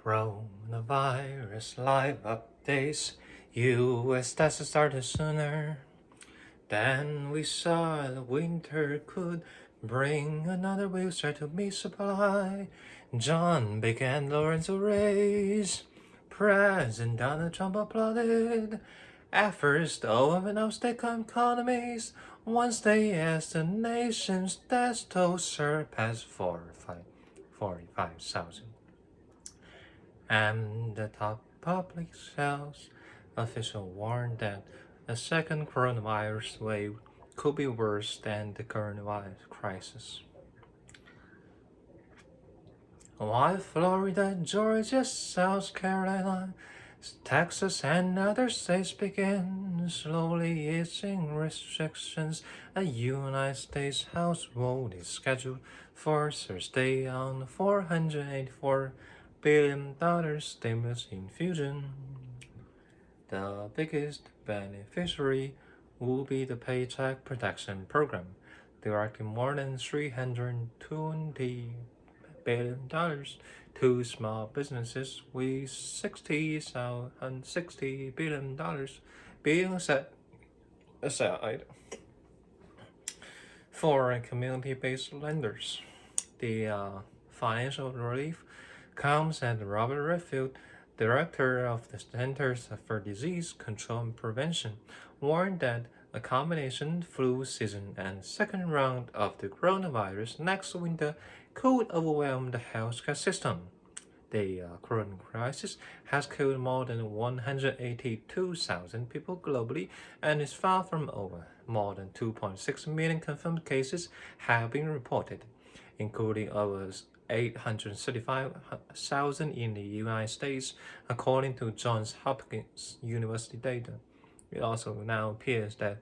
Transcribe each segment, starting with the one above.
Coronavirus live updates. US tests started sooner than we saw the winter could bring. Another wave started to resupply. John began Lawrence race. President Donald Trump applauded. At first, all of an state economies. Once they as the nation's death toll surpassed 45,000. And the top public health official warned that a second coronavirus wave could be worse than the coronavirus crisis. While Florida, Georgia, South Carolina, Texas, and other states begin slowly easing restrictions, a United States House vote is scheduled for Thursday on $484 billion stimulus infusion. The biggest beneficiary will be the Paycheck Protection Program, directing more than $320 billion to small businesses, with $60 billion being set aside for community-based lenders. The financial relief comes as Robert Redfield, director of the Centers for Disease Control and Prevention, warned that a combination flu season and second round of the coronavirus next winter could overwhelm the healthcare system. The current crisis has killed more than 182,000 people globally and is far from over. More than 2.6 million confirmed cases have been reported, including over 835,000 in the United States, according to Johns Hopkins University data. It also now appears that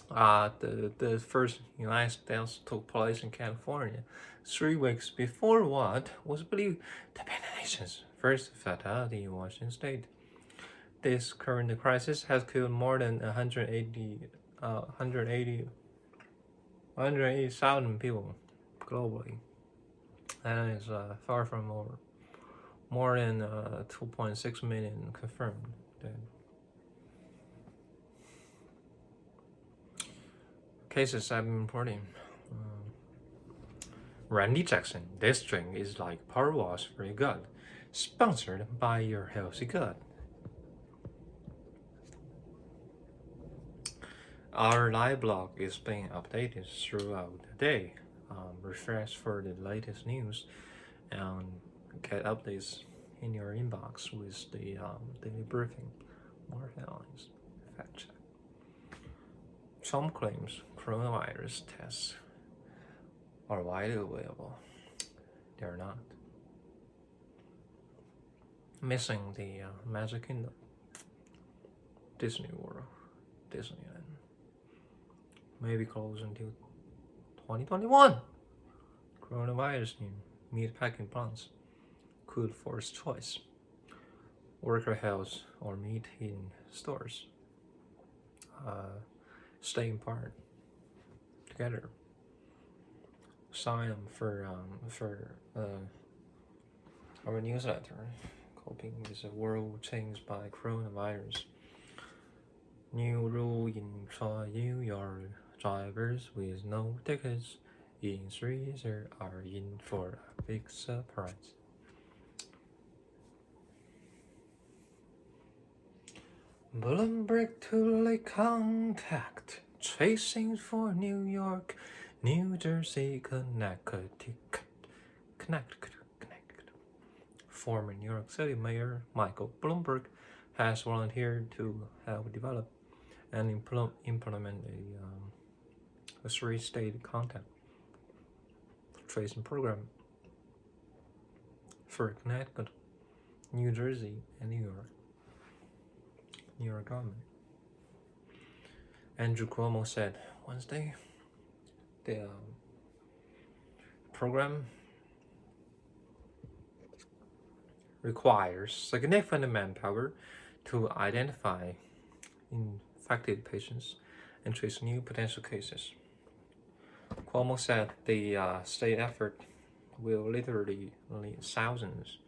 the first United States took place in California 3 weeks before what was believed to be the nation's first fatality in Washington state. This current crisis has killed more than 180,000 people globally, and is far from over. More than 2.6 million confirmed dead. Cases have been reporting. Randy Jackson, this drink is like Power Wash for your gut. Sponsored by your healthy gut. Our live blog is being updated throughout the day. Refresh for the latest news and get updates in your inbox with the daily briefing. More headlines. Fact check. Trump claims coronavirus tests are widely available. They're not. Missing the Magic Kingdom, Disney World, Disneyland. Maybe close until 2021. Coronavirus in meatpacking plants could force choice. Worker health or meat in stores. Staying apart together. Sign up for our newsletter, coping with the world changed by coronavirus. New rule in New York: drivers with no tickets in 3 years are in for a big surprise. Bloomberg to lay contact, tracing for New York, New Jersey, Connecticut. Former New York City Mayor Michael Bloomberg has volunteered to help develop and implement a 3-state contact tracing program for Connecticut, New Jersey, and New York government. Andrew Cuomo said Wednesday the program requires significant manpower to identify infected patients and trace new potential cases. Cuomo said the state effort will literally need thousands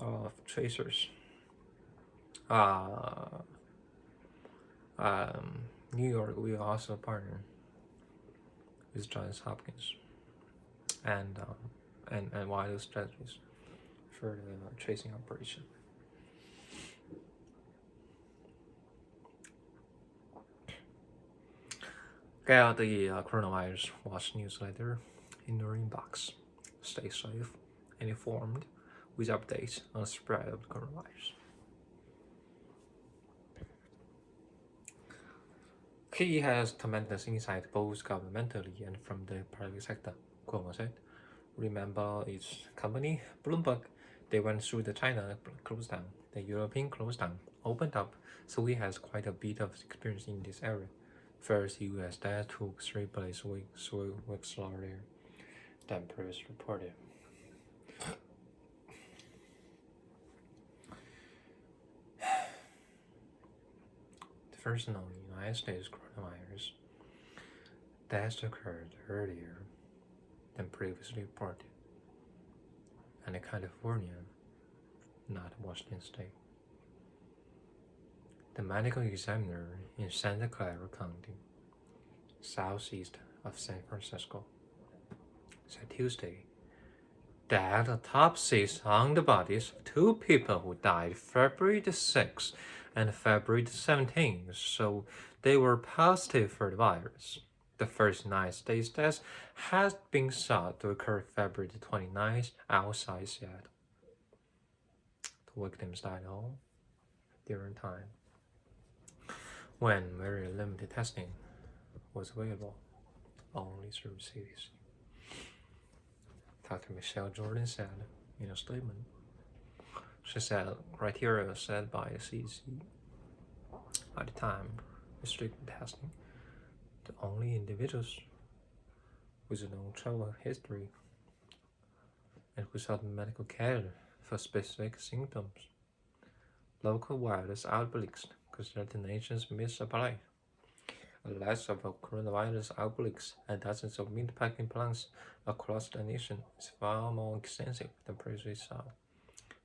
of tracers. Uh, New York will also partner with Johns Hopkins and wireless strategies for the tracing operation. Get the coronavirus watch newsletter in your inbox. Stay safe and informed with updates on the spread of the coronavirus. He has tremendous insight both governmentally and from the private sector, Cuomo said. Remember its company, Bloomberg, they went through the China closed down, the European closed down, opened up, so he has quite a bit of experience in this area. First, US that took 3 weeks earlier than previously reported. The first known United States coronavirus death occurred earlier than previously reported, and in California, not Washington State. The medical examiner in Santa Clara County, southeast of San Francisco, said Tuesday that autopsies on the bodies of 2 people who died February the 6th and February the 17th, so they were positive for the virus. The first United States death has been thought to occur February the 29th outside Seattle. The victims died all during time when very limited testing was available, only through CDC. Dr. Michelle Jordan said in a statement. She said criteria set by the CDC at the time restricted testing to only individuals with no travel history and without medical care for specific symptoms. Local virus outbreaks could threaten the nation's meat supply. A list of coronavirus outbreaks and dozens of meat packing plants across the nation is far more extensive than previously thought,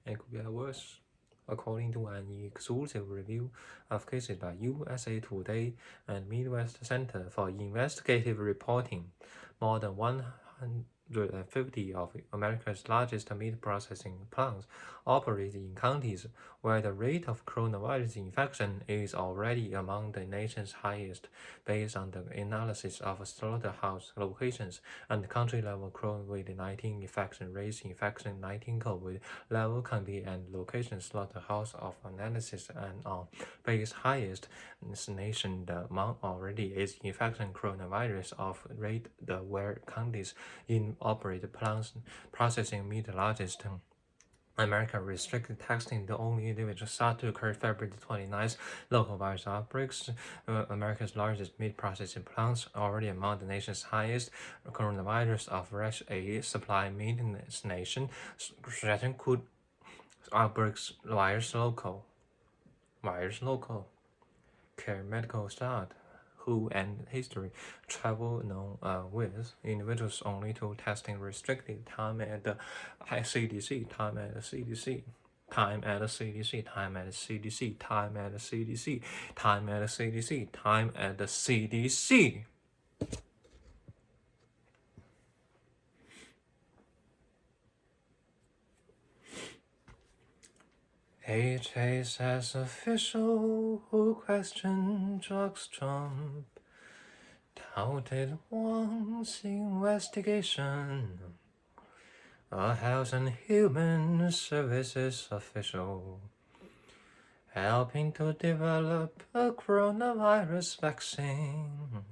and could get worse. According to an exclusive review of cases by USA Today and Midwest Center for Investigative Reporting, more than 150 of America's largest meat processing plants operate in counties where the rate of coronavirus infection is already among the nation's highest, based on the analysis of slaughterhouse locations and country-level COVID-19 infection rates. Infection-19 COVID-level county and location slaughterhouse of analysis and on base highest in the nation. The amount already is infection coronavirus of rate the where counties in operate plants processing meat largest. America restricted testing the only individuals thought to occur February 29th. Local virus outbreaks. America's largest meat processing plants already among the nation's highest. Coronavirus of fresh a supply maintenance nation. Threaten could outbreaks virus local. Care medical start. Who and history travel known with individuals only to testing restricted time at the CDC, time at the CDC, time at the CDC, time at the CDC, time at the CDC, time at the CDC, time at the CDC. HHS official who questioned drugs Trump doubted Wang's investigation. A Health and Human Services official helping to develop a coronavirus vaccine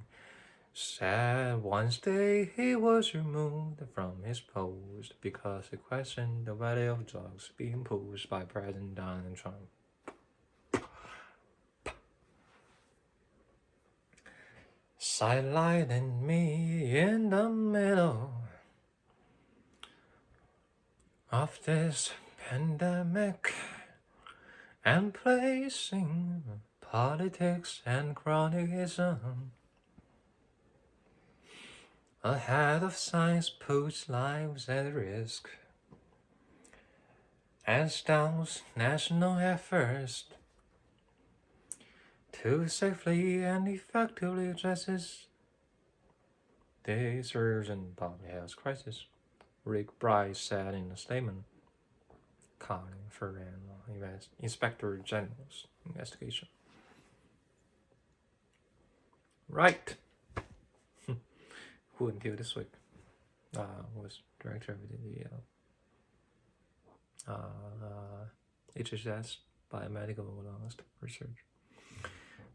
said Wednesday he was removed from his post because he questioned the value of drugs being pushed by President Donald Trump. Sidelining me in the middle of this pandemic and placing politics and chronism ahead of science puts lives at risk. as Dow's national efforts to safely and effectively address the urgent public health crisis, Rick Bright said in a statement calling for an Inspector General's investigation. Right. Who until this week was director of the HHS Biomedical Advanced Research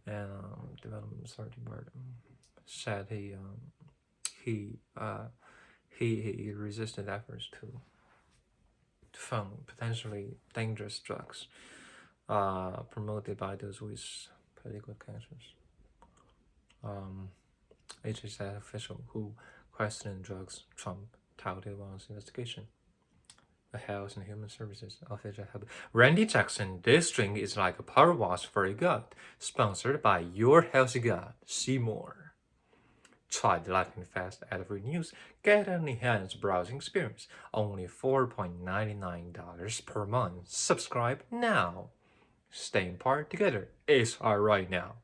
and Development Authority Board said he resisted efforts to fund potentially dangerous drugs promoted by those with political cancers. HHS official who questioned drugs Trump touted Wang's investigation. The Health and Human Services official held Randy Jackson. This drink is like a power wash for your gut, sponsored by your healthy gut. See more. Try the lightning fast ad-free news. Get an enhanced browsing experience. Only $4.99 per month. Subscribe now. Staying part together. It's right now.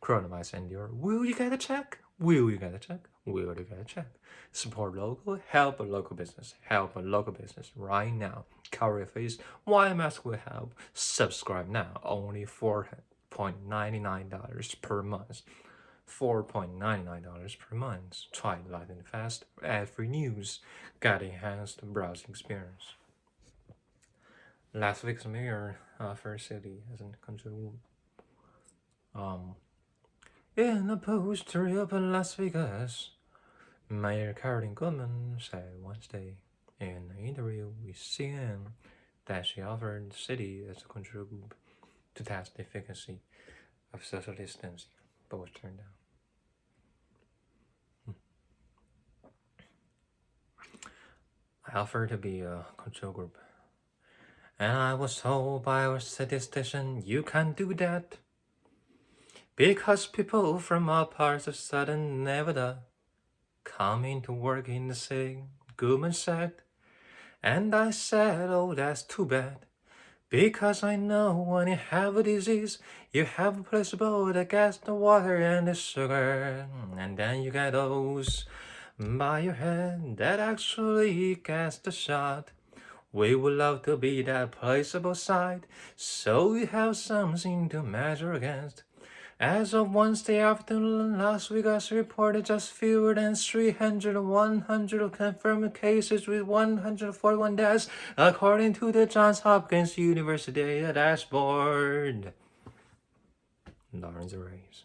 Coronavirus endure. Will you get a check? Will you get a check? Will you get a check? Support local, help a local business. Help a local business right now. Cover your face. Why mask will help? Subscribe now. Only $4.99 per month. $4.99 per month. Try light and fast. Ad-free news. Get enhanced browsing experience. Last week's mayor first city as a control. In a post to reopen Las Vegas, Mayor Carolyn Goodman said Wednesday in an interview with CNN that she offered the city as a control group to test the efficacy of social distancing, but was turned down. I offered to be a control group, and I was told by our statistician you can't do that because people from all parts of southern Nevada come into work in the city, Goodman said. And I said, oh, that's too bad, because I know when you have a disease, you have a placebo that gets the water and the sugar, and then you get those by your head that actually gets the shot. We would love to be that placebo side, so we have something to measure against. As of Wednesday afternoon, Las Vegas reported just fewer than 100 confirmed cases with 141 deaths, according to the Johns Hopkins University data dashboard. Lawrence Reyes.